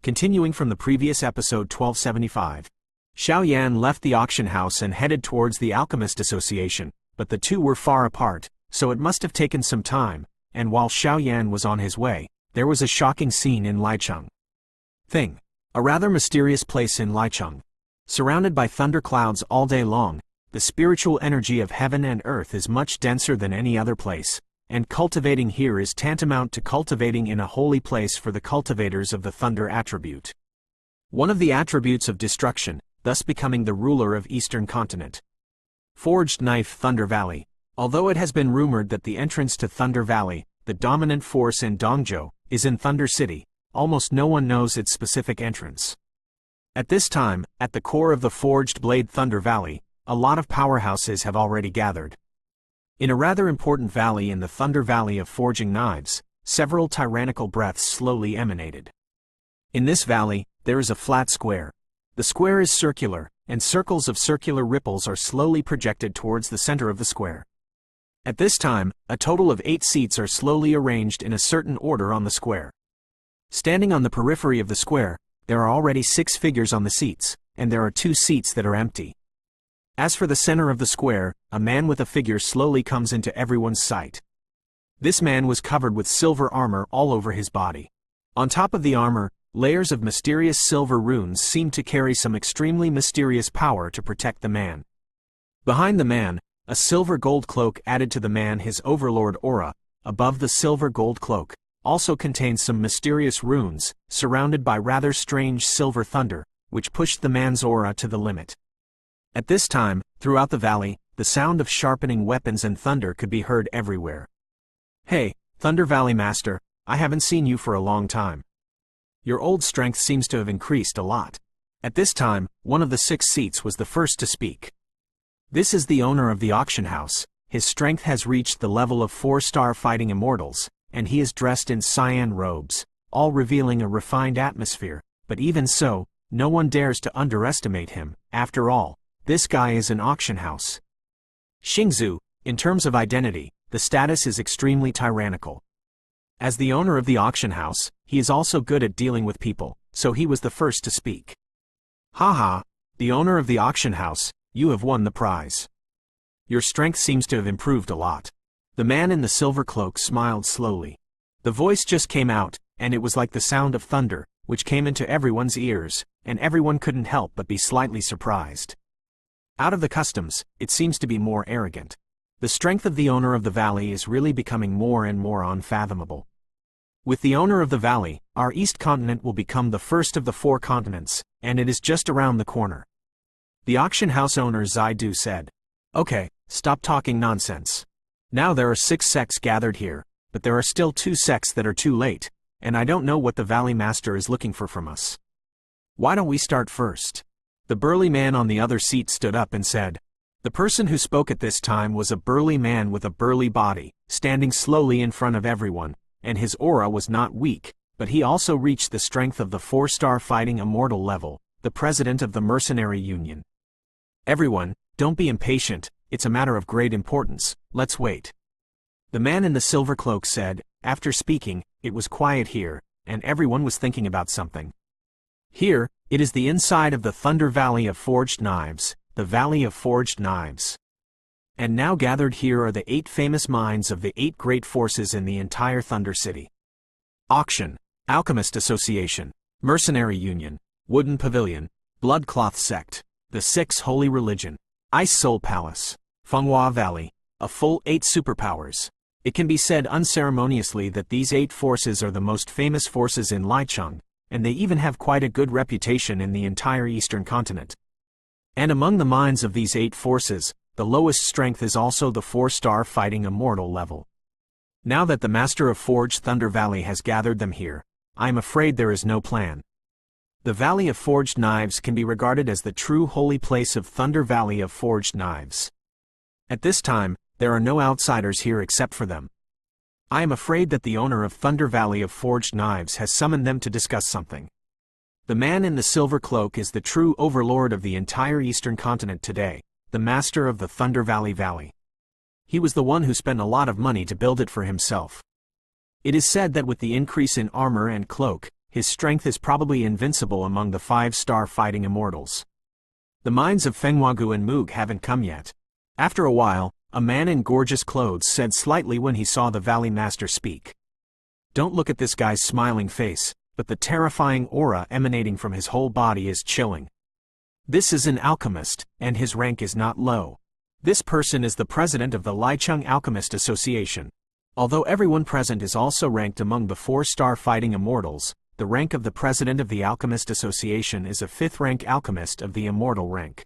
Continuing from the previous episode 1275. Xiao Yan left the auction house and headed towards the Alchemist Association, but the two were far apart, so it must have taken some time, and while Xiao Yan was on his way, there was a shocking scene in Licheng. A rather mysterious place in Licheng. Surrounded by thunderclouds all day long, the spiritual energy of heaven and earth is much denser than any other place, and cultivating here is tantamount to cultivating in a holy place for the cultivators of the thunder attribute. One of the attributes of destruction, thus becoming the ruler of Eastern Continent. Forged Knife Thunder Valley. Although it has been rumored that the entrance to Thunder Valley, the dominant force in Dongzhou, is in Thunder City, almost no one knows its specific entrance. At this time, at the core of the Forged Blade Thunder Valley, a lot of powerhouses have already gathered. In a rather important valley in the Thunder Valley of Forging Knives, several tyrannical breaths slowly emanated. In this valley, there is a flat square. The square is circular, and circles of circular ripples are slowly projected towards the center of the square. At this time, a total of 8 seats are slowly arranged in a certain order on the square. Standing on the periphery of the square, there are already 6 figures on the seats, and there are 2 seats that are empty. As for the center of the square, a man with a figure slowly comes into everyone's sight. This man was covered with silver armor all over his body. On top of the armor, layers of mysterious silver runes seem to carry some extremely mysterious power to protect the man. Behind the man, a silver gold cloak added to the man his overlord aura, above the silver gold cloak, also contains some mysterious runes, surrounded by rather strange silver thunder, which pushed the man's aura to the limit. At this time, throughout the valley, the sound of sharpening weapons and thunder could be heard everywhere. "Hey, Thunder Valley Master, I haven't seen you for a long time. Your old strength seems to have increased a lot." At this time, one of the 6 seats was the first to speak. This is the owner of the auction house. His strength has reached the level of 4-star fighting immortals, and he is dressed in cyan robes, all revealing a refined atmosphere, but even so, no one dares to underestimate him. After all, this guy is an auction house. Xingzhu, in terms of identity, the status is extremely tyrannical. As the owner of the auction house, he is also good at dealing with people, so he was the first to speak. "Haha, the owner of the auction house, you have won the prize. Your strength seems to have improved a lot." The man in the silver cloak smiled slowly. The voice just came out, and it was like the sound of thunder, which came into everyone's ears, and everyone couldn't help but be slightly surprised. Out of the customs, it seems to be more arrogant. The strength of the owner of the valley is really becoming more and more unfathomable. With the owner of the valley, our East Continent will become the first of the 4 continents, and it is just around the corner. The auction house owner Zaidu said. "Okay, stop talking nonsense. Now there are 6 sects gathered here, but there are still 2 sects that are too late, and I don't know what the Valley Master is looking for from us. Why don't we start first?" The burly man on the other seat stood up and said. The person who spoke at this time was a burly man with a burly body, standing slowly in front of everyone, and his aura was not weak, but he also reached the strength of the 4-star fighting immortal level, the president of the Mercenary Union. "Everyone, don't be impatient, it's a matter of great importance, let's wait." The man in the silver cloak said. After speaking, it was quiet here, and everyone was thinking about something. Here, it is the inside of the Thunder Valley of Forged Knives, the Valley of Forged Knives. And now gathered here are the 8 famous minds of the 8 great forces in the entire Thunder City. Auction, Alchemist Association, Mercenary Union, Wooden Pavilion, Bloodcloth Sect, the 6 Holy Religion, Ice Soul Palace, Fenghua Valley, a full 8 superpowers. It can be said unceremoniously that these 8 forces are the most famous forces in Licheng, and they even have quite a good reputation in the entire Eastern Continent. And among the minds of these 8 forces, the lowest strength is also the 4-star fighting immortal level. Now that the Master of Forged Thunder Valley has gathered them here, I am afraid there is no plan. The Valley of Forged Knives can be regarded as the true holy place of Thunder Valley of Forged Knives. At this time, there are no outsiders here except for them. I am afraid that the owner of Thunder Valley of Forged Knives has summoned them to discuss something. The man in the silver cloak is the true overlord of the entire Eastern Continent today, the master of the Thunder Valley. He was the one who spent a lot of money to build it for himself. It is said that with the increase in armor and cloak, his strength is probably invincible among the 5-star fighting immortals. The minds of Fengwagu and Moog haven't come yet. After a while, a man in gorgeous clothes said slightly when he saw the Valley Master speak. Don't look at this guy's smiling face, but the terrifying aura emanating from his whole body is chilling. This is an alchemist, and his rank is not low. This person is the president of the Licheng Alchemist Association. Although everyone present is also ranked among the 4-star fighting immortals, the rank of the president of the Alchemist Association is a 5th-rank alchemist of the immortal rank.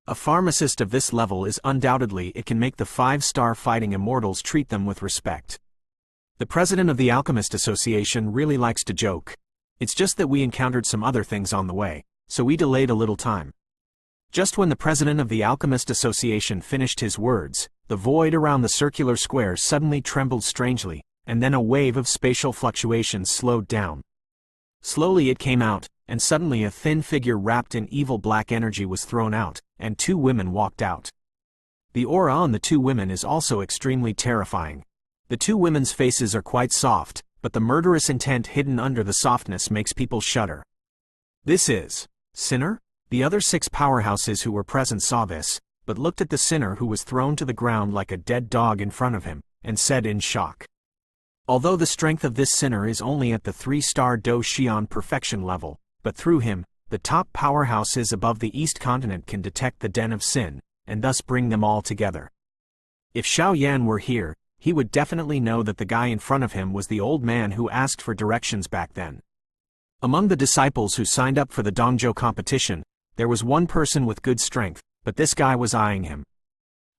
A pharmacist of this level is undoubtedly it can make the 5-star fighting immortals treat them with respect. The president of the Alchemist Association really likes to joke. It's just that we encountered some other things on the way, so we delayed a little time. Just when the president of the Alchemist Association finished his words, the void around the circular square suddenly trembled strangely, and then a wave of spatial fluctuations slowed down. Slowly it came out, and suddenly a thin figure wrapped in evil black energy was thrown out, and 2 women walked out. The aura on the 2 women is also extremely terrifying. The 2 women's faces are quite soft, but the murderous intent hidden under the softness makes people shudder. This is Sinner? The other 6 powerhouses who were present saw this, but looked at the sinner who was thrown to the ground like a dead dog in front of him, and said in shock. Although the strength of this sinner is only at the 3-star Do Xian perfection level, but through him, the top powerhouses above the East Continent can detect the den of sin, and thus bring them all together. If Xiao Yan were here, he would definitely know that the guy in front of him was the old man who asked for directions back then. Among the disciples who signed up for the Dongzhou competition, there was one person with good strength, but this guy was eyeing him.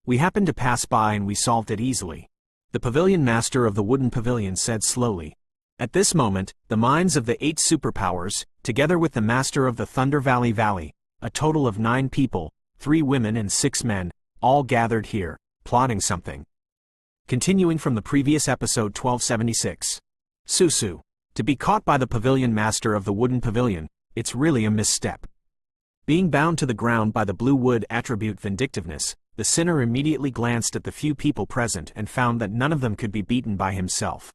We happened to pass by and we solved it easily. The pavilion master of the wooden pavilion said slowly. At this moment, the minds of the 8 superpowers, together with the master of the Thunder Valley, a total of 9 people, 3 women and 6 men, all gathered here, plotting something. Continuing from the previous episode 1276. Susu. To be caught by the pavilion master of the wooden pavilion, it's really a misstep. Being bound to the ground by the blue wood attribute vindictiveness, the sinner immediately glanced at the few people present and found that none of them could be beaten by himself.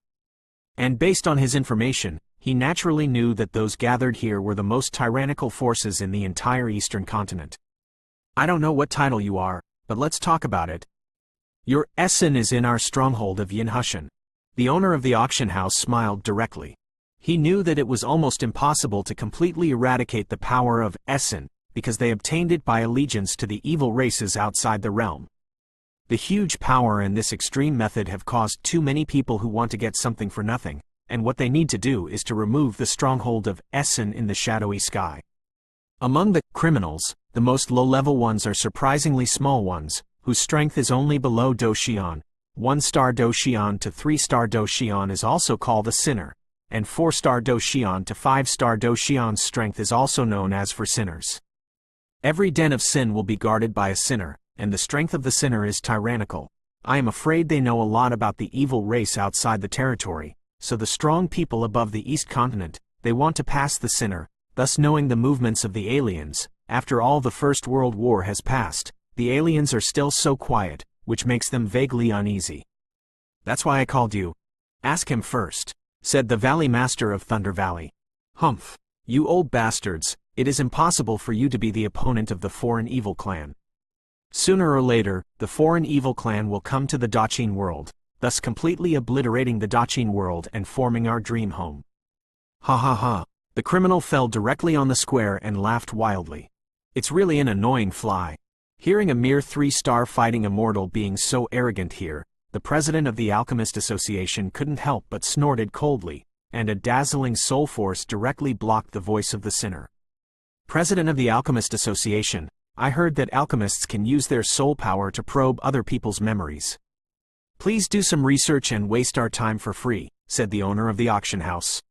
And based on his information, he naturally knew that those gathered here were the most tyrannical forces in the entire Eastern continent. I don't know what title you are, but let's talk about it. Your Essen is in our stronghold of Yinhushan. The owner of the auction house smiled directly. He knew that it was almost impossible to completely eradicate the power of Essen, because they obtained it by allegiance to the evil races outside the realm. The huge power and this extreme method have caused too many people who want to get something for nothing, and what they need to do is to remove the stronghold of Essen in the shadowy sky. Among the criminals, the most low-level ones are surprisingly small ones, whose strength is only below Do Xian. 1-star Do Xian to 3-star Do Xian is also called a sinner, and 4-star Do Xian to 5-star Do Xian's strength is also known as for sinners. Every den of sin will be guarded by a sinner, and the strength of the sinner is tyrannical. I am afraid they know a lot about the evil race outside the territory, so the strong people above the East Continent, they want to pass the sinner, thus knowing the movements of the aliens. After all, the First World War has passed, the aliens are still so quiet, which makes them vaguely uneasy. That's why I called you. Ask him first, said the Valley Master of Thunder Valley. Humph, you old bastards. It is impossible for you to be the opponent of the foreign evil clan. Sooner or later, the foreign evil clan will come to the Daqin world, thus completely obliterating the Daqin world and forming our dream home. Ha ha ha. The criminal fell directly on the square and laughed wildly. It's really an annoying fly. Hearing a mere 3-star fighting immortal being so arrogant here, the president of the Alchemist Association couldn't help but snorted coldly, and a dazzling soul force directly blocked the voice of the sinner. President of the Alchemist Association, I heard that alchemists can use their soul power to probe other people's memories. Please do some research and waste our time for free, said the owner of the auction house.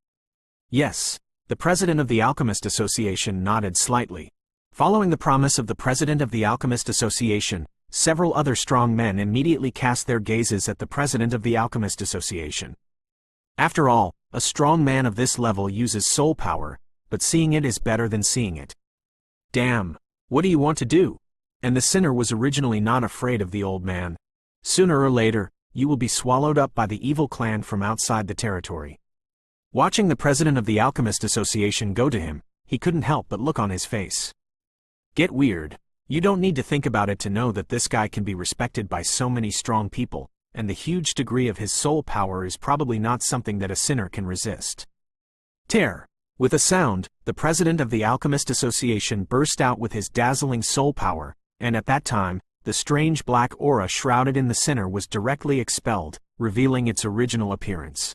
Yes, the president of the Alchemist Association nodded slightly. Following the promise of the president of the Alchemist Association, several other strong men immediately cast their gazes at the president of the Alchemist Association. After all, a strong man of this level uses soul power, but seeing it is better than seeing it. Damn, what do you want to do? And the sinner was originally not afraid of the old man. Sooner or later, you will be swallowed up by the evil clan from outside the territory. Watching the president of the Alchemist Association go to him, he couldn't help but look on his face. Get weird. You don't need to think about it to know that this guy can be respected by so many strong people, and the huge degree of his soul power is probably not something that a sinner can resist. Tear. With a sound, the president of the Alchemist Association burst out with his dazzling soul power, and at that time, the strange black aura shrouded in the sinner was directly expelled, revealing its original appearance.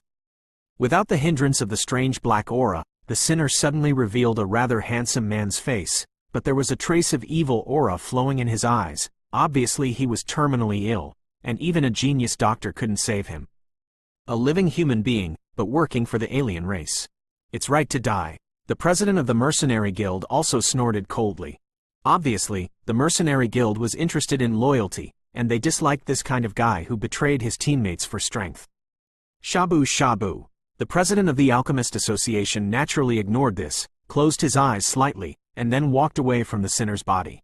Without the hindrance of the strange black aura, the sinner suddenly revealed a rather handsome man's face, but there was a trace of evil aura flowing in his eyes. Obviously he was terminally ill, and even a genius doctor couldn't save him. A living human being, but working for the alien race. It's right to die. The president of the Mercenary Guild also snorted coldly. Obviously, the Mercenary Guild was interested in loyalty, and they disliked this kind of guy who betrayed his teammates for strength. Shabu shabu. The president of the Alchemist Association naturally ignored this, closed his eyes slightly, and then walked away from the sinner's body.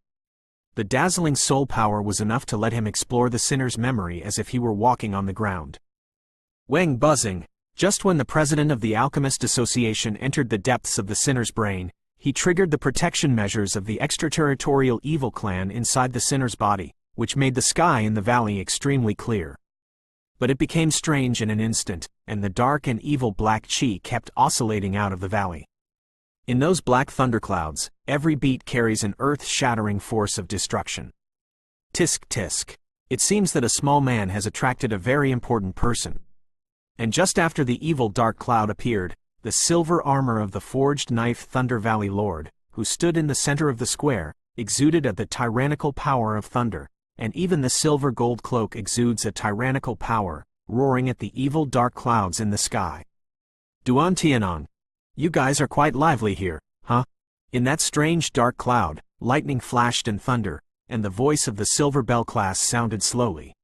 The dazzling soul power was enough to let him explore the sinner's memory as if he were walking on the ground. Wang buzzing. Just when the president of the Alchemist Association entered the depths of the sinner's brain, he triggered the protection measures of the extraterritorial evil clan inside the sinner's body, which made the sky in the valley extremely clear. But it became strange in an instant, and the dark and evil black chi kept oscillating out of the valley. In those black thunderclouds, every beat carries an earth-shattering force of destruction. Tisk tisk. It seems that a small man has attracted a very important person. And just after the evil dark cloud appeared, the silver armor of the forged knife Thunder Valley Lord, who stood in the center of the square, exuded the tyrannical power of thunder, and even the silver gold cloak exudes a tyrannical power, roaring at the evil dark clouds in the sky. Duan Tianon. You guys are quite lively here, huh? In that strange dark cloud, lightning flashed and thunder, and the voice of the silver bell class sounded slowly.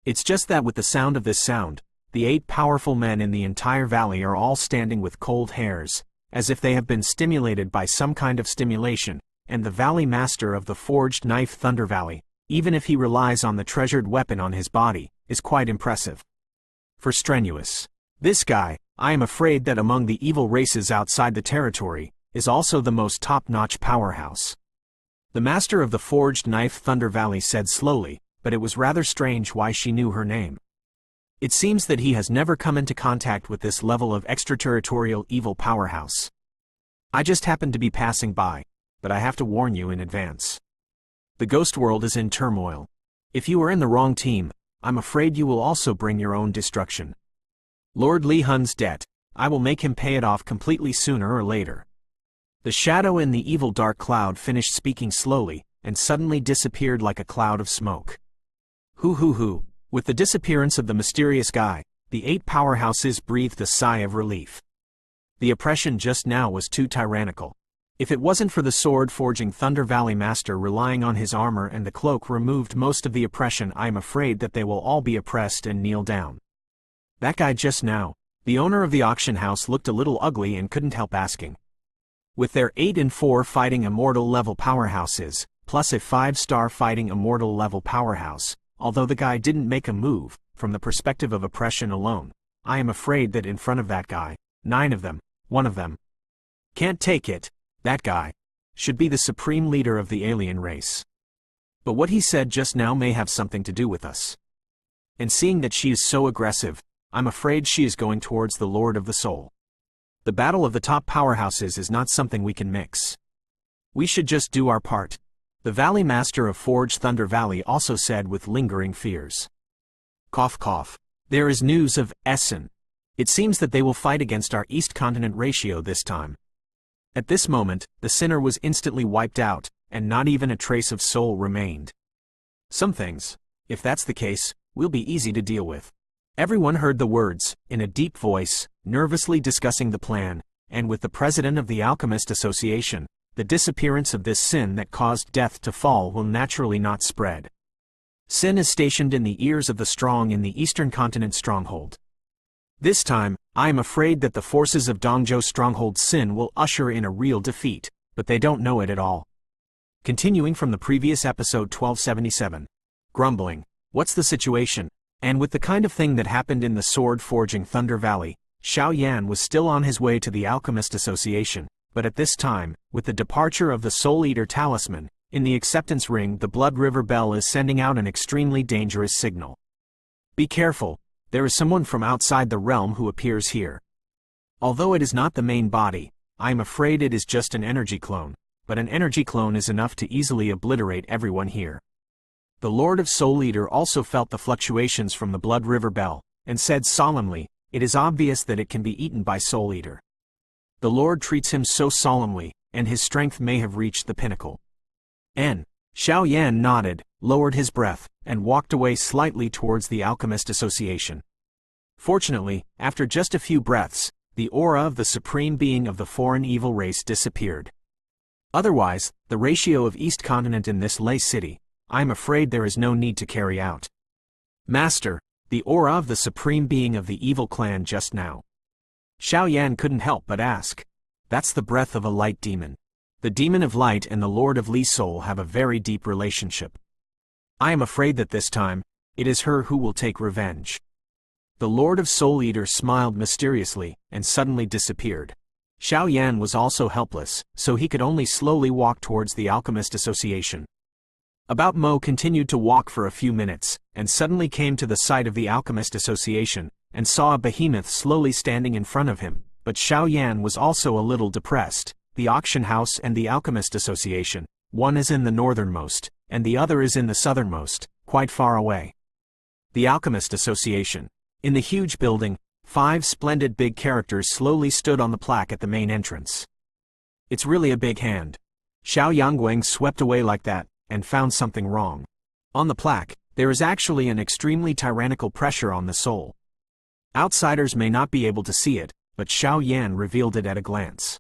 It's just that with the sound of this sound, the 8 powerful men in the entire valley are all standing with cold hairs, as if they have been stimulated by some kind of stimulation, and the valley master of the forged knife Thunder Valley, even if he relies on the treasured weapon on his body, is quite impressive. For strenuous. This guy, I am afraid that among the evil races outside the territory, is also the most top-notch powerhouse. The master of the forged knife Thunder Valley said slowly, but it was rather strange why she knew her name. It seems that he has never come into contact with this level of extraterritorial evil powerhouse. I just happened to be passing by, but I have to warn you in advance. The ghost world is in turmoil. If you are in the wrong team, I'm afraid you will also bring your own destruction. Lord Li Hun's debt, I will make him pay it off completely sooner or later. The shadow in the evil dark cloud finished speaking slowly, and suddenly disappeared like a cloud of smoke. Hoo. With the disappearance of the mysterious guy, the 8 powerhouses breathed a sigh of relief. The oppression just now was too tyrannical. If it wasn't for the sword-forging Thunder Valley Master relying on his armor and the cloak removed most of the oppression, I am afraid that they will all be oppressed and kneel down. That guy just now, the owner of the auction house, looked a little ugly and couldn't help asking. With their 8 and 4 fighting immortal level powerhouses, plus a 5-star fighting immortal level powerhouse, although the guy didn't make a move, from the perspective of oppression alone, I am afraid that in front of that guy, 9 of them, 1 of them, can't take it. That guy should be the supreme leader of the alien race. But what he said just now may have something to do with us. And seeing that she is so aggressive, I'm afraid she is going towards the Lord of the Soul. The battle of the top powerhouses is not something we can mix. We should just do our part. The Valley Master of Forge Thunder Valley also said with lingering fears. Cough cough. There is news of Essen. It seems that they will fight against our East Continent ratio this time. At this moment, the sinner was instantly wiped out, and not even a trace of soul remained. Some things, if that's the case, will be easy to deal with. Everyone heard the words, in a deep voice, nervously discussing the plan, and with the president of the Alchemist Association, the disappearance of this sin that caused death to fall will naturally not spread. Sin is stationed in the ears of the strong in the Eastern Continent stronghold. This time, I am afraid that the forces of Dongzhou Stronghold Sin will usher in a real defeat, but they don't know it at all. Continuing from the previous episode 1277. Grumbling, what's the situation? And with the kind of thing that happened in the sword-forging Thunder Valley, Xiao Yan was still on his way to the Alchemist Association, but at this time, with the departure of the Soul Eater talisman, in the acceptance ring the Blood River Bell is sending out an extremely dangerous signal. Be careful, there is someone from outside the realm who appears here. Although it is not the main body, I am afraid it is just an energy clone, but an energy clone is enough to easily obliterate everyone here. The Lord of Soul Eater also felt the fluctuations from the Blood River Bell, and said solemnly, "It is obvious that it can be eaten by Soul Eater." The Lord treats him so solemnly, and his strength may have reached the pinnacle. Xiao Yan nodded, lowered his breath, and walked away slightly towards the Alchemist Association. Fortunately, after just a few breaths, the aura of the supreme being of the foreign evil race disappeared. Otherwise, the ratio of East Continent in this Lei city, I am afraid there is no need to carry out. Master, the aura of the supreme being of the evil clan just now. Xiao Yan couldn't help but ask. That's the breath of a light demon. The demon of light and the Lord of Li Soul have a very deep relationship. I am afraid that this time, it is her who will take revenge. The Lord of Soul Eater smiled mysteriously, and suddenly disappeared. Xiao Yan was also helpless, so he could only slowly walk towards the Alchemist Association. About Mo continued to walk for a few minutes, and suddenly came to the site of the Alchemist Association, and saw a behemoth slowly standing in front of him, but Xiao Yan was also a little depressed. The auction house and the Alchemist Association, one is in the northernmost, and the other is in the southernmost, quite far away. The Alchemist Association. In the huge building, 5 splendid big characters slowly stood on the plaque at the main entrance. It's really a big hand. Xiao Yangguang swept away like that, and found something wrong. On the plaque, there is actually an extremely tyrannical pressure on the soul. Outsiders may not be able to see it, but Xiao Yan revealed it at a glance.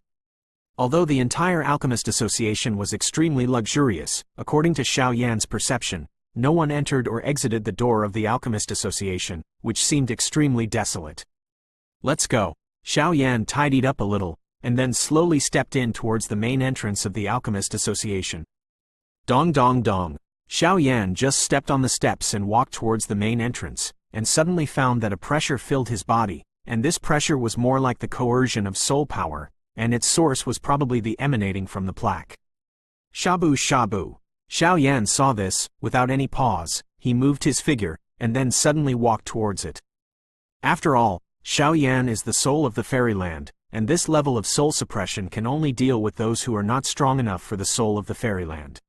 Although the entire Alchemist Association was extremely luxurious, according to Xiao Yan's perception, no one entered or exited the door of the Alchemist Association, which seemed extremely desolate. Let's go. Xiao Yan tidied up a little, and then slowly stepped in towards the main entrance of the Alchemist Association. Dong dong dong. Xiao Yan just stepped on the steps and walked towards the main entrance, and suddenly found that a pressure filled his body, and this pressure was more like the coercion of soul power, and its source was probably the emanating from the plaque. Shabu shabu. Xiao Yan saw this, without any pause, he moved his figure, and then suddenly walked towards it. After all, Xiao Yan is the soul of the fairyland, and this level of soul suppression can only deal with those who are not strong enough for the soul of the fairyland.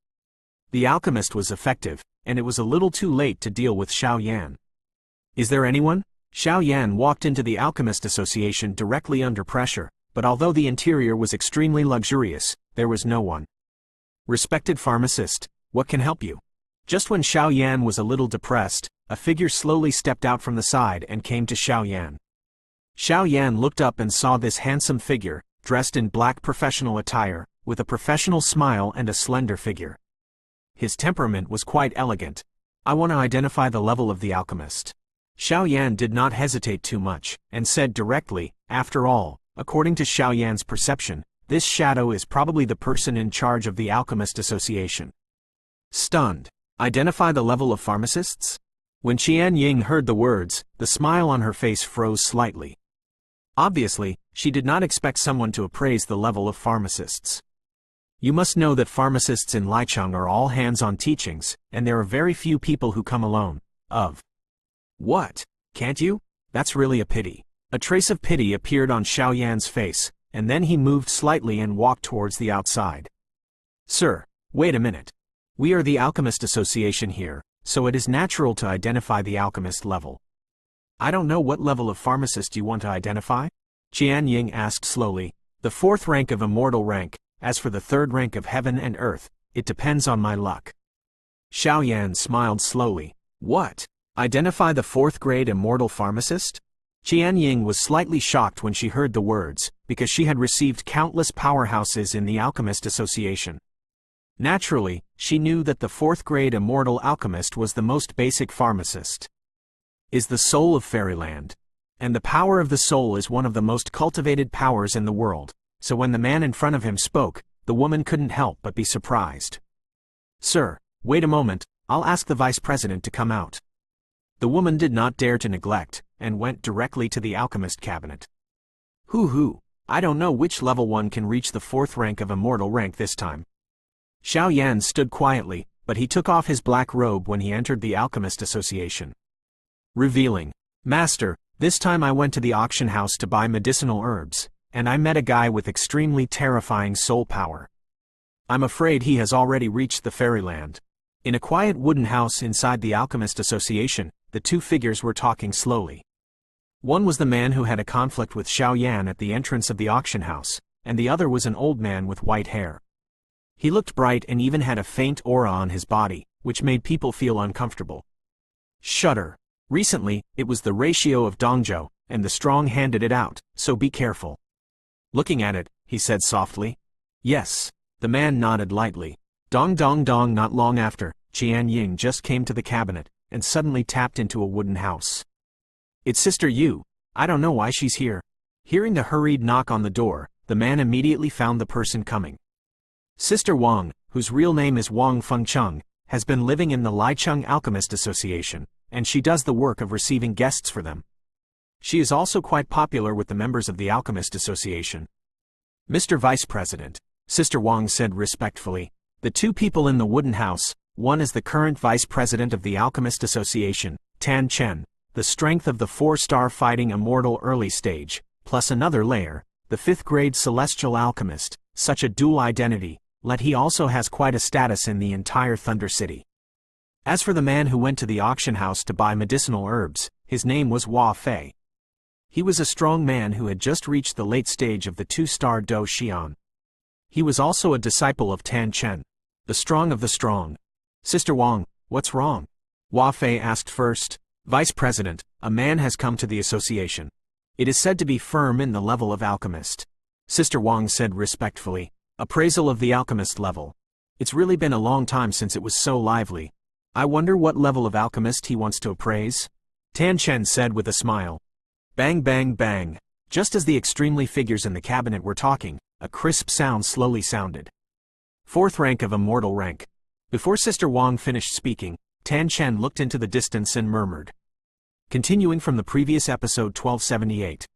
The alchemist was effective, and it was a little too late to deal with Xiao Yan. Is there anyone? Xiao Yan walked into the Alchemist Association directly under pressure, but although the interior was extremely luxurious, there was no one. Respected pharmacist, what can help you? Just when Xiao Yan was a little depressed, a figure slowly stepped out from the side and came to Xiao Yan. Xiao Yan looked up and saw this handsome figure, dressed in black professional attire, with a professional smile and a slender figure. His temperament was quite elegant. I want to identify the level of the alchemist. Xiao Yan did not hesitate too much, and said directly, after all, according to Xiao Yan's perception, this shadow is probably the person in charge of the Alchemist Association. Stunned. Identify the level of pharmacists? When Qian Ying heard the words, the smile on her face froze slightly. Obviously, she did not expect someone to appraise the level of pharmacists. You must know that pharmacists in Licheng are all hands-on teachings, and there are very few people who come alone. What? Can't you? That's really a pity. A trace of pity appeared on Xiao Yan's face, and then he moved slightly and walked towards the outside. Sir, wait a minute. We are the Alchemist Association here, so it is natural to identify the alchemist level. I don't know what level of pharmacist you want to identify? Qian Ying asked slowly. The 4th rank of immortal rank. As for the 3rd rank of heaven and earth, it depends on my luck. Xiao Yan smiled slowly. What? Identify the 4th grade immortal pharmacist? Qian Ying was slightly shocked when she heard the words, because she had received countless powerhouses in the Alchemist Association. Naturally, she knew that the 4th grade immortal alchemist was the most basic pharmacist. Is the soul of fairyland. And the power of the soul is one of the most cultivated powers in the world, so when the man in front of him spoke, the woman couldn't help but be surprised. Sir, wait a moment, I'll ask the vice president to come out. The woman did not dare to neglect, and went directly to the alchemist cabinet. Hoo, I don't know which level one can reach the 4th rank of immortal rank this time. Xiao Yan stood quietly, but he took off his black robe when he entered the Alchemist Association. Revealing, Master, this time I went to the auction house to buy medicinal herbs, and I met a guy with extremely terrifying soul power. I'm afraid he has already reached the fairyland. In a quiet wooden house inside the Alchemist Association, the two figures were talking slowly. One was the man who had a conflict with Xiao Yan at the entrance of the auction house, and the other was an old man with white hair. He looked bright and even had a faint aura on his body, which made people feel uncomfortable. Shudder. Recently, it was the ratio of Dongzhou, and the strong handed it out, so be careful. Looking at it, he said softly. Yes. The man nodded lightly. Dong dong dong. Not long after, Qian Ying just came to the cabinet, and suddenly tapped into a wooden house. It's Sister Yu. I don't know why she's here. Hearing the hurried knock on the door, the man immediately found the person coming. Sister Wang, whose real name is Wang Fengcheng, has been living in the Licheng Alchemist Association, and she does the work of receiving guests for them. She is also quite popular with the members of the Alchemist Association. Mr. Vice President, Sister Wang said respectfully, the two people in the wooden house, one is the current Vice President of the Alchemist Association, Tan Chen, the strength of the 4-star fighting immortal early stage, plus another layer, the 5th grade Celestial Alchemist, such a dual identity, yet he also has quite a status in the entire Thunder City. As for the man who went to the auction house to buy medicinal herbs, his name was Hua Fei. He was a strong man who had just reached the late stage of the 2-star Do Xian. He was also a disciple of Tan Chen, the strong of the strong. Sister Wang, what's wrong? Hua Fei asked first. Vice President, a man has come to the association. It is said to be firm in the level of alchemist. Sister Wang said respectfully. Appraisal of the alchemist level. It's really been a long time since it was so lively. I wonder what level of alchemist he wants to appraise? Tan Chen said with a smile. Bang bang bang. Just as the extremely figures in the cabinet were talking, a crisp sound slowly sounded. 4th rank of immortal rank. Before Sister Wang finished speaking, Tan Chen looked into the distance and murmured. Continuing from the previous episode 1278.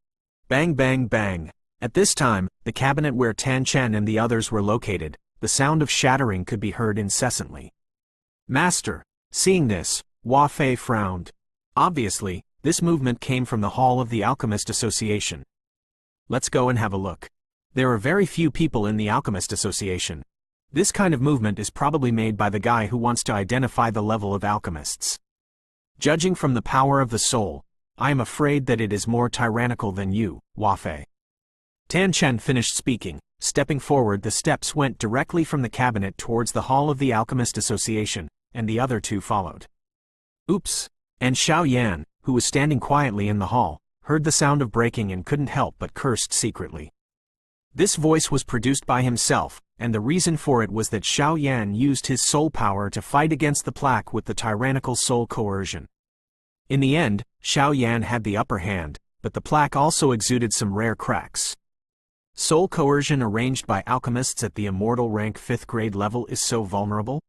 Bang bang bang. At this time, the cabinet where Tan Chen and the others were located, the sound of shattering could be heard incessantly. Master. Seeing this, Hua Fei frowned. Obviously, this movement came from the hall of the Alchemist Association. Let's go and have a look. There are very few people in the Alchemist Association. This kind of movement is probably made by the guy who wants to identify the level of alchemists. Judging from the power of the soul, I am afraid that it is more tyrannical than you, Hua Fei. Tan Chen finished speaking. Stepping forward, the steps went directly from the cabinet towards the hall of the Alchemist Association, and the other two followed. Oops! And Xiao Yan, who was standing quietly in the hall, heard the sound of breaking and couldn't help but cursed secretly. This voice was produced by himself, and the reason for it was that Xiao Yan used his soul power to fight against the plaque with the tyrannical soul coercion. In the end, Xiao Yan had the upper hand, but the plaque also exuded some rare cracks. Soul coercion arranged by alchemists at the immortal rank 5th grade level is so vulnerable?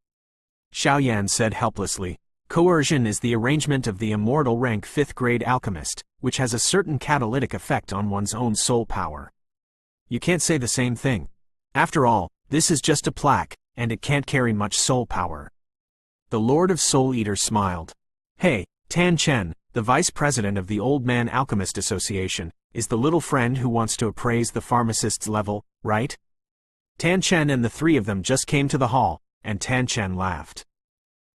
Xiao Yan said helplessly. Coercion is the arrangement of the immortal rank 5th grade alchemist, which has a certain catalytic effect on one's own soul power. You can't say the same thing. After all, this is just a plaque, and it can't carry much soul power. The Lord of Soul Eaters smiled. Hey, Tan Chen, the vice president of the Old Man Alchemist Association, is the little friend who wants to appraise the pharmacist's level, right? Tan Chen and the three of them just came to the hall, and Tan Chen laughed.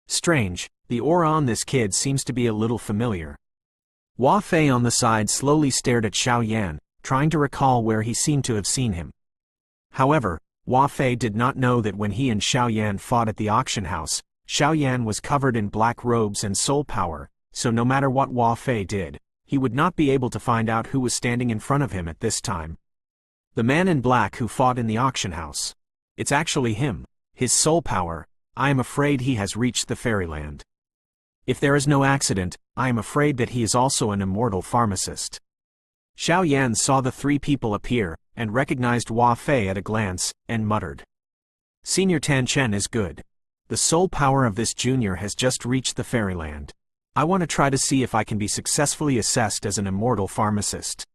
Strange, the aura on this kid seems to be a little familiar. Hua Fei on the side slowly stared at Xiao Yan, trying to recall where he seemed to have seen him. However, Hua Fei did not know that when he and Xiao Yan fought at the auction house, Xiao Yan was covered in black robes and soul power, so no matter what Hua Fei did, he would not be able to find out who was standing in front of him at this time. The man in black who fought in the auction house. It's actually him, his soul power. I am afraid he has reached the fairyland. If there is no accident, I am afraid that he is also an immortal pharmacist. Xiao Yan saw the three people appear, and recognized Hua Fei at a glance, and muttered. Senior Tan Chen is good. The soul power of this junior has just reached the fairyland. I want to try to see if I can be successfully assessed as an immortal pharmacist.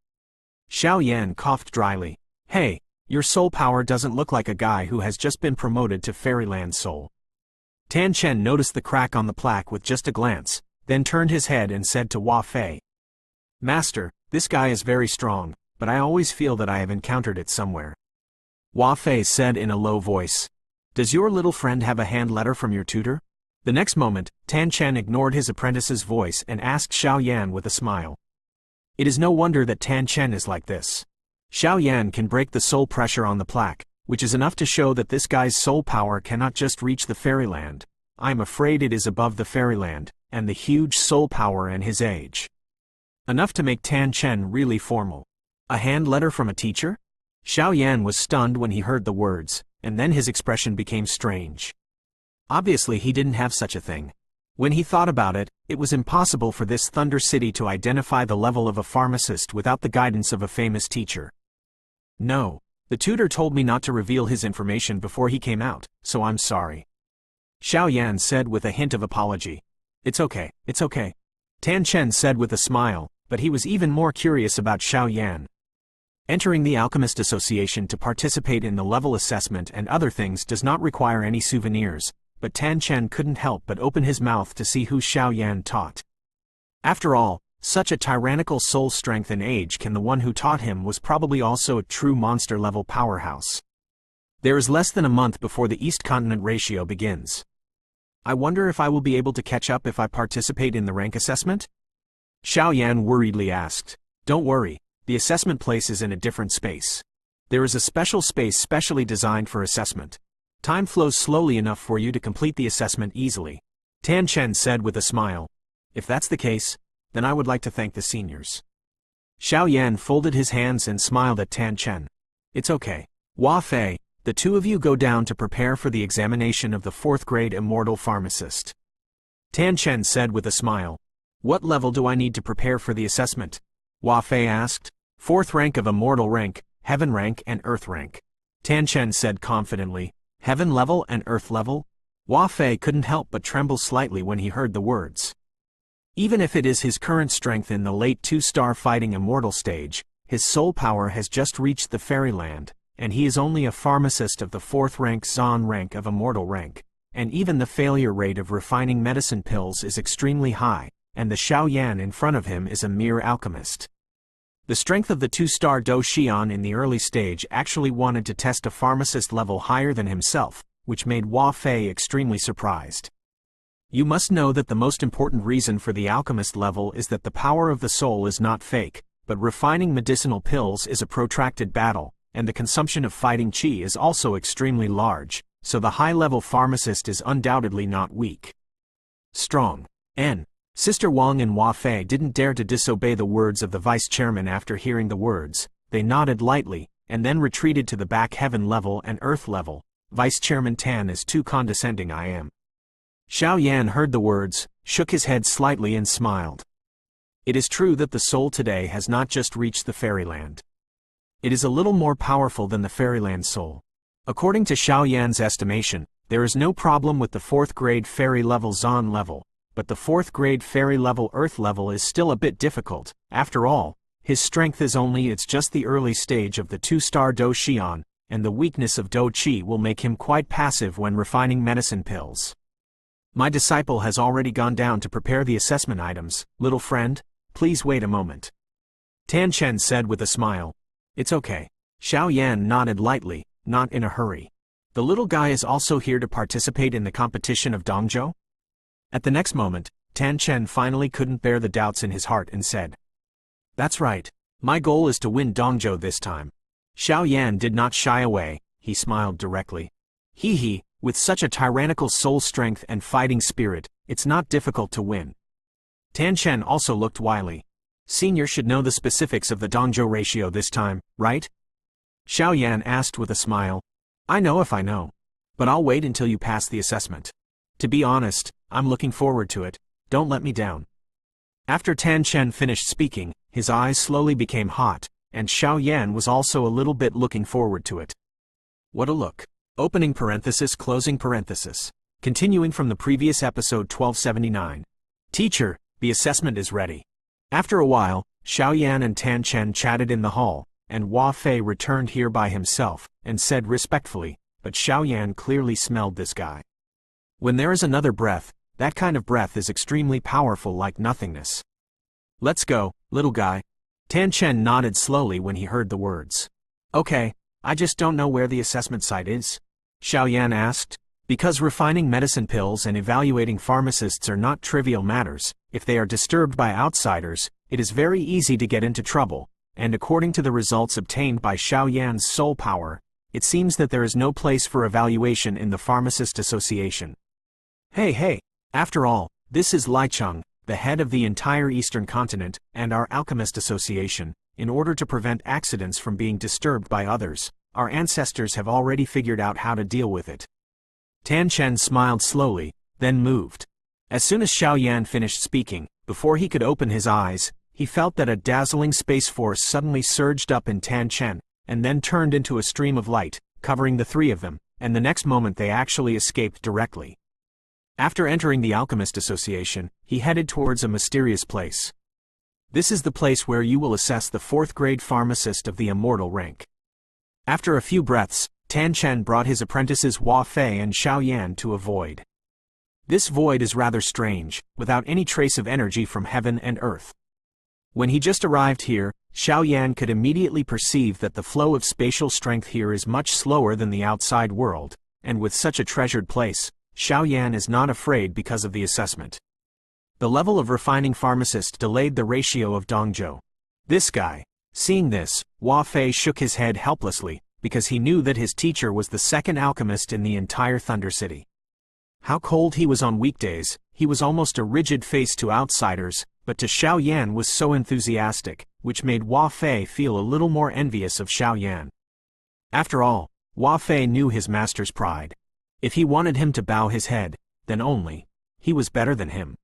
Xiao Yan coughed dryly. Hey, your soul power doesn't look like a guy who has just been promoted to Fairyland Soul. Tan Chen noticed the crack on the plaque with just a glance, then turned his head and said to Hua Fei. Master, this guy is very strong, but I always feel that I have encountered it somewhere. Hua Fei said in a low voice. Does your little friend have a hand letter from your tutor? The next moment, Tan Chen ignored his apprentice's voice and asked Xiao Yan with a smile. It is no wonder that Tan Chen is like this. Xiao Yan can break the soul pressure on the plaque, which is enough to show that this guy's soul power cannot just reach the fairyland. I am afraid it is above the fairyland, and the huge soul power and his age. Enough to make Tan Chen really formal. A hand letter from a teacher? Xiao Yan was stunned when he heard the words, and then his expression became strange. Obviously he didn't have such a thing. When he thought about it, it was impossible for this Thunder City to identify the level of a pharmacist without the guidance of a famous teacher. No, the tutor told me not to reveal his information before he came out, so I'm sorry. Xiao Yan said with a hint of apology. It's okay, it's okay. Tan Chen said with a smile, but he was even more curious about Xiao Yan. Entering the Alchemist Association to participate in the level assessment and other things does not require any souvenirs, but Tan Chen couldn't help but open his mouth to see who Xiao Yan taught. After all, such a tyrannical soul strength and age can the one who taught him was probably also a true monster-level powerhouse. There is less than a month before the East Continent ratio begins. I wonder if I will be able to catch up if I participate in the rank assessment? Xiao Yan worriedly asked. Don't worry, the assessment place is in a different space. There is a special space specially designed for assessment. Time flows slowly enough for you to complete the assessment easily. Tan Chen said with a smile. If that's the case, then I would like to thank the seniors. Xiao Yan folded his hands and smiled at Tan Chen. It's okay. Hua Fei, the two of you go down to prepare for the examination of the 4th grade immortal pharmacist. Tan Chen said with a smile. What level do I need to prepare for the assessment? Hua Fei asked. 4th rank of immortal rank, heaven rank and earth rank. Tan Chen said confidently. Heaven level and earth level? Hua Fei couldn't help but tremble slightly when he heard the words. Even if it is his current strength in the late 2-star fighting immortal stage, his soul power has just reached the fairyland, and he is only a pharmacist of the 4th rank Zan rank of immortal rank, and even the failure rate of refining medicine pills is extremely high, and the Xiao Yan in front of him is a mere alchemist. The strength of the 2-star Do Xian in the early stage actually wanted to test a pharmacist level higher than himself, which made Hua Fei extremely surprised. You must know that the most important reason for the alchemist level is that the power of the soul is not fake, but refining medicinal pills is a protracted battle, and the consumption of fighting qi is also extremely large, so the high-level pharmacist is undoubtedly not weak. Strong. Sister Wang and Hua Fei didn't dare to disobey the words of the vice-chairman after hearing the words. They nodded lightly, and then retreated to the back heaven level and earth level. Vice-chairman Tan is too condescending I am. Xiao Yan heard the words, shook his head slightly and smiled. It is true that the soul today has not just reached the fairyland. It is a little more powerful than the fairyland soul. According to Xiao Yan's estimation, there is no problem with the 4th grade fairy level Zan level, but the 4th grade fairy level earth level is still a bit difficult. After all, his strength is it's just the early stage of the 2-star Do Xian, and the weakness of Do Qi will make him quite passive when refining medicine pills. My disciple has already gone down to prepare the assessment items. Little friend, please wait a moment. Tan Chen said with a smile. It's okay. Xiao Yan nodded lightly, not in a hurry. The little guy is also here to participate in the competition of Dongzhou? At the next moment, Tan Chen finally couldn't bear the doubts in his heart and said. That's right. My goal is to win Dongzhou this time. Xiao Yan did not shy away, he smiled directly. Hee, with such a tyrannical soul strength and fighting spirit, it's not difficult to win. Tan Chen also looked wily. Senior should know the specifics of the Dongzhou ratio this time, right? Xiao Yan asked with a smile. I know if I know. But I'll wait until you pass the assessment. To be honest, I'm looking forward to it. Don't let me down. After Tan Chen finished speaking, his eyes slowly became hot, and Xiao Yan was also a little bit looking forward to it. What a look. Opening parenthesis, closing parenthesis. Continuing from the previous episode 1279. Teacher, the assessment is ready. After a while, Xiaoyan and Tan Chen chatted in the hall, and Hua Fei returned here by himself, and said respectfully, but Xiaoyan clearly smelled this guy. When there is another breath, that kind of breath is extremely powerful like nothingness. Let's go, little guy. Tan Chen nodded slowly when he heard the words. Okay, I just don't know where the assessment site is, Xiaoyan asked. Because refining medicine pills and evaluating pharmacists are not trivial matters, if they are disturbed by outsiders, it is very easy to get into trouble, and according to the results obtained by Xiaoyan's soul power, it seems that there is no place for evaluation in the Pharmacist Association. Hey, after all, this is Lai Cheng, the head of the entire Eastern continent, and our Alchemist Association. In order to prevent accidents from being disturbed by others, our ancestors have already figured out how to deal with it. Tan Chen smiled slowly, then moved. As soon as Xiaoyan finished speaking, before he could open his eyes, he felt that a dazzling space force suddenly surged up in Tan Chen, and then turned into a stream of light, covering the three of them, and the next moment they actually escaped directly. After entering the Alchemist Association, he headed towards a mysterious place. This is the place where you will assess the 4th grade pharmacist of the immortal rank. After a few breaths, Tan Chen brought his apprentices Hua Fei and Xiaoyan to a void. This void is rather strange, without any trace of energy from heaven and earth. When he just arrived here, Xiaoyan could immediately perceive that the flow of spatial strength here is much slower than the outside world, and with such a treasured place, Xiaoyan is not afraid because of the assessment. The level of refining pharmacist delayed the ratio of Dongzhou. This guy. Seeing this, Hua Fei shook his head helplessly, because he knew that his teacher was the second alchemist in the entire Thunder City. How cold he was on weekdays, he was almost a rigid face to outsiders, but to Xiaoyan was so enthusiastic, which made Hua Fei feel a little more envious of Xiaoyan. After all, Hua Fei knew his master's pride. If he wanted him to bow his head, then only, he was better than him.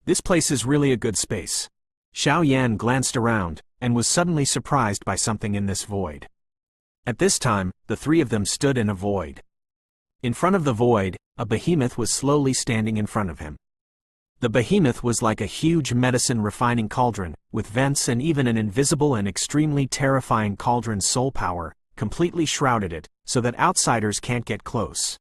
This place is really a good space. Xiaoyan glanced around, and was suddenly surprised by something in this void. At this time, the three of them stood in a void. In front of the void, a behemoth was slowly standing in front of him. The behemoth was like a huge medicine refining cauldron, with vents and even an invisible and extremely terrifying cauldron soul power, completely shrouded it, so that outsiders can't get close.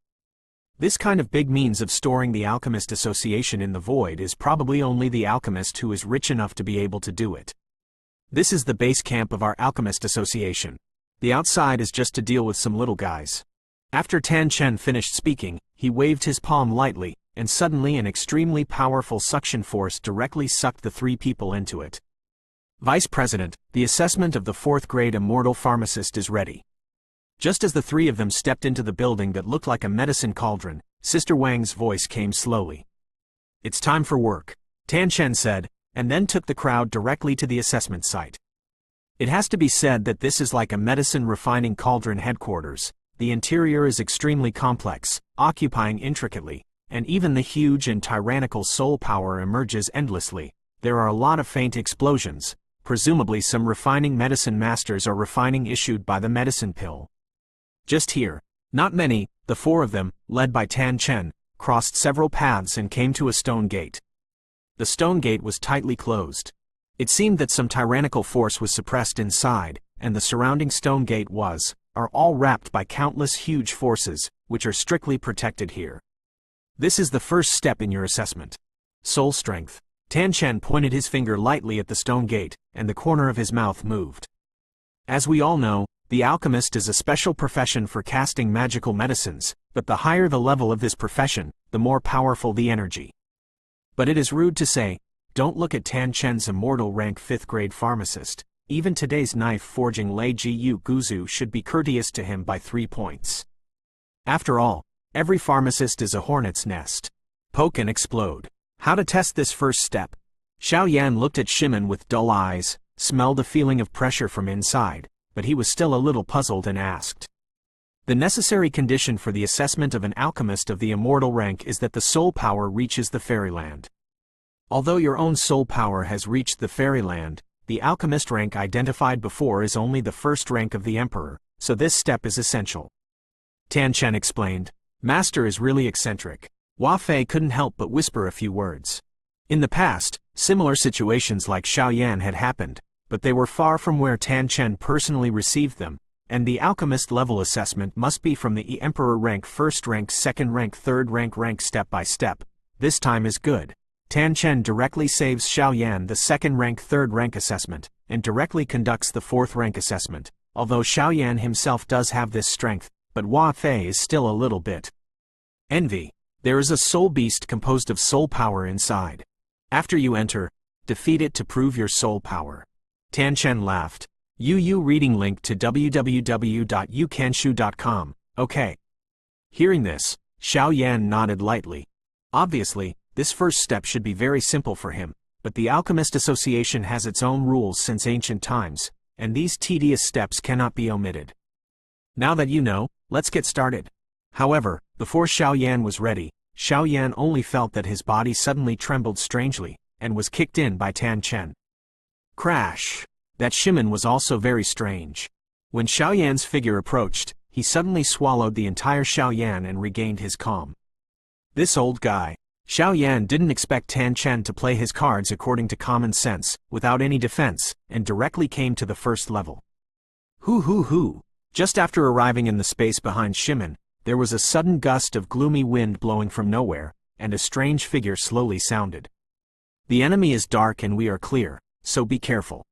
This kind of big means of storing the Alchemist Association in the void is probably only the alchemist who is rich enough to be able to do it. This is the base camp of our Alchemist Association. The outside is just to deal with some little guys. After Tan Chen finished speaking, he waved his palm lightly, and suddenly an extremely powerful suction force directly sucked the three people into it. Vice President, the assessment of the 4th grade immortal pharmacist is ready. Just as the three of them stepped into the building that looked like a medicine cauldron, Sister Wang's voice came slowly. It's time for work, Tan Chen said, and then took the crowd directly to the assessment site. It has to be said that this is like a medicine refining cauldron headquarters. The interior is extremely complex, occupying intricately, and even the huge and tyrannical soul power emerges endlessly. There are a lot of faint explosions. Presumably some refining medicine masters are refining issued by the medicine pill. Just here, not many, the four of them, led by Tan Chen, crossed several paths and came to a stone gate. The stone gate was tightly closed. It seemed that some tyrannical force was suppressed inside, and the surrounding stone gate are all wrapped by countless huge forces, which are strictly protected here. This is the first step in your assessment. Soul strength. Tan Chen pointed his finger lightly at the stone gate, and the corner of his mouth moved. As we all know, the alchemist is a special profession for casting magical medicines, but the higher the level of this profession, the more powerful the energy. But it is rude to say, don't look at Tan Chen's immortal rank 5th grade pharmacist. Even today's knife-forging Lei Jiyu Guzu should be courteous to him by 3 points. After all, every pharmacist is a hornet's nest. Poke and explode. How to test this first step? Xiaoyan looked at Shimon with dull eyes, smelled a feeling of pressure from inside, but he was still a little puzzled and asked. The necessary condition for the assessment of an alchemist of the immortal rank is that the soul power reaches the fairyland. Although your own soul power has reached the fairyland, the alchemist rank identified before is only the first rank of the emperor, so this step is essential. Tan Chen explained. Master is really eccentric. Hua Fei couldn't help but whisper a few words. In the past, Similar situations like Xiaoyan had happened, but they were far from where Tan Chen personally received them, and the alchemist level assessment must be from the Emperor rank, first rank, second rank, third rank step by step. This time is good. Tan Chen directly saves Xiaoyan the second rank, third rank assessment, and directly conducts the fourth rank assessment, although Xiaoyan himself does have this strength, but Hua Fei is still a little bit envy. There is a soul beast composed of soul power inside. After you enter, defeat it to prove your soul power. Tan Chen laughed. Reading link to www.youcanshu.com. Okay. Hearing this, Xiaoyan nodded lightly. Obviously, this first step should be very simple for him, but the Alchemist Association has its own rules since ancient times, and these tedious steps cannot be omitted. Now that you know, let's get started. However, before Xiaoyan was ready, Xiaoyan only felt that his body suddenly trembled strangely, and was kicked in by Tan Chen. Crash! That shimon was also very strange. When Xiaoyan's figure approached, he suddenly swallowed the entire Xiaoyan and regained his calm. This old guy. Xiaoyan didn't expect Tan Chen to play his cards according to common sense, without any defense, and directly came to the first level. Hoo. Just after arriving in the space behind Shimon, there was a sudden gust of gloomy wind blowing from nowhere, and a strange figure slowly sounded. The enemy is dark and we are clear, so be careful.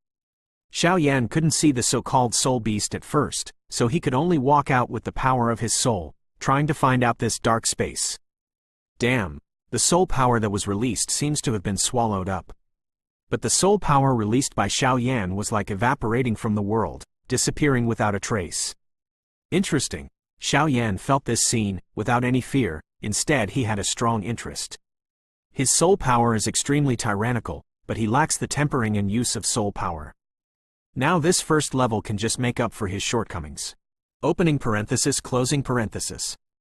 Xiaoyan couldn't see the so-called soul beast at first, so he could only walk out with the power of his soul, trying to find out this dark space. Damn, the soul power that was released seems to have been swallowed up. But the soul power released by Xiaoyan was like evaporating from the world, disappearing without a trace. Interesting. Xiaoyan felt this scene, without any fear, instead he had a strong interest. His soul power is extremely tyrannical, but he lacks the tempering and use of soul power. Now this first level can just make up for his shortcomings. Opening parenthesis, closing parenthesis.